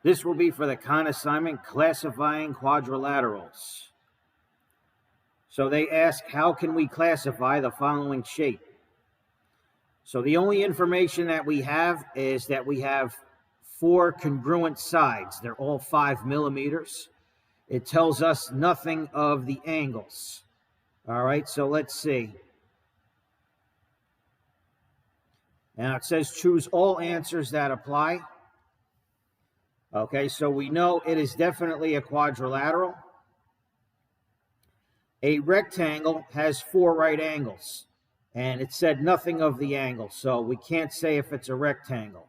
This will be for the con assignment, classifying quadrilaterals. So they ask, how can we classify the following shape? So the only information that we have is that we have 4 congruent sides. They're all 5 millimeters. It tells us nothing of the angles. All right, so let's see. Now it says choose all answers that apply. Okay, so we know it is definitely a quadrilateral. A rectangle has 4 right angles, and it said nothing of the angle, so we can't say if it's a rectangle.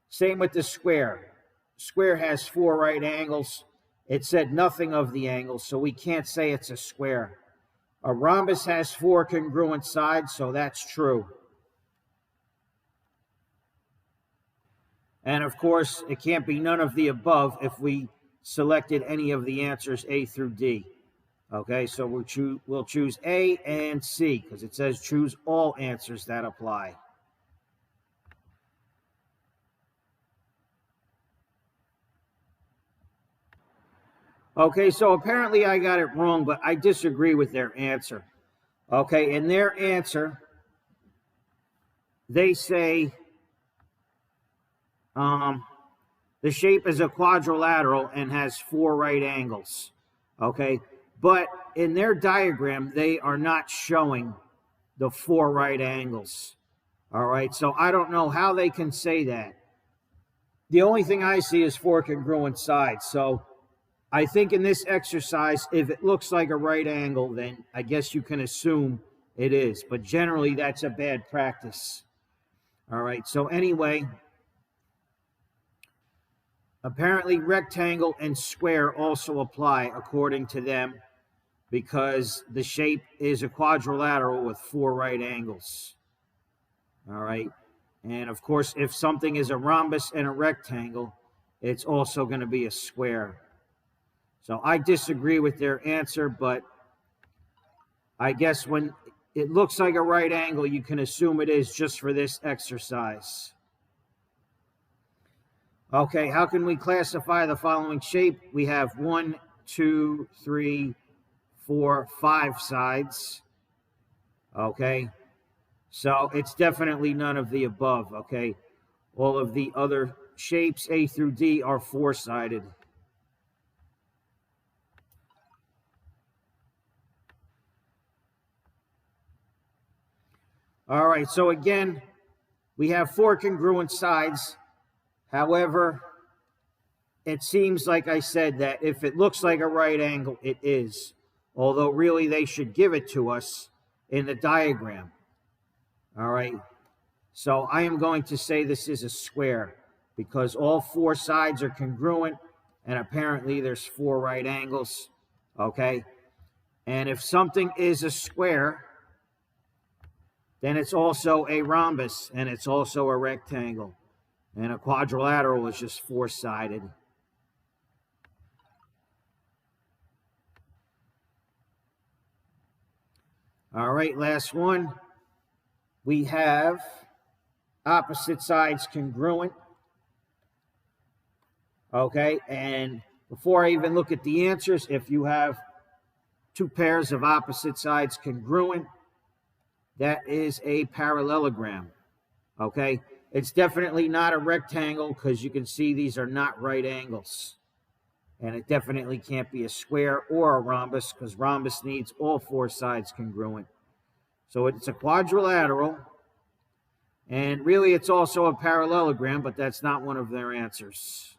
Same with the square. Square has 4 right angles. It said nothing of the angle, so we can't say it's a square. A rhombus has 4 congruent sides, so that's true. And of course, it can't be none of the above if we selected any of the answers A through D. Okay, so we'll choose A and C because it says choose all answers that apply. Okay, so apparently I got it wrong, but I disagree with their answer. Okay, in their answer, they say the shape is a quadrilateral and has 4 right angles. Okay, but in their diagram, they are not showing the 4 right angles. All right, so I don't know how they can say that. The only thing I see is 4 congruent sides. So I think in this exercise, if it looks like a right angle, then I guess you can assume it is. But generally, that's a bad practice. All right, so anyway, apparently rectangle and square also apply according to them because the shape is a quadrilateral with 4 right angles. All right, and of course, if something is a rhombus and a rectangle, it's also going to be a square. So I disagree with their answer, but I guess when it looks like a right angle, you can assume it is just for this exercise. Okay, how can we classify the following shape? We have 1, 2, 3, 4, 5 sides. Okay, so it's definitely none of the above. Okay, all of the other shapes, A through D, are 4-sided. All right, so again, we have 4 congruent sides. However, it seems like I said that if it looks like a right angle, it is. Although really they should give it to us in the diagram. All right, so I am going to say this is a square because all 4 sides are congruent and apparently there's 4 right angles. Okay, and if something is a square, then it's also a rhombus, and it's also a rectangle. And a quadrilateral is just 4-sided. All right, last one. We have opposite sides congruent. Okay, and before I even look at the answers, if you have 2 pairs of opposite sides congruent, that is a parallelogram, okay? It's definitely not a rectangle because you can see these are not right angles. And it definitely can't be a square or a rhombus because rhombus needs all 4 sides congruent. So it's a quadrilateral, and really it's also a parallelogram, but that's not one of their answers.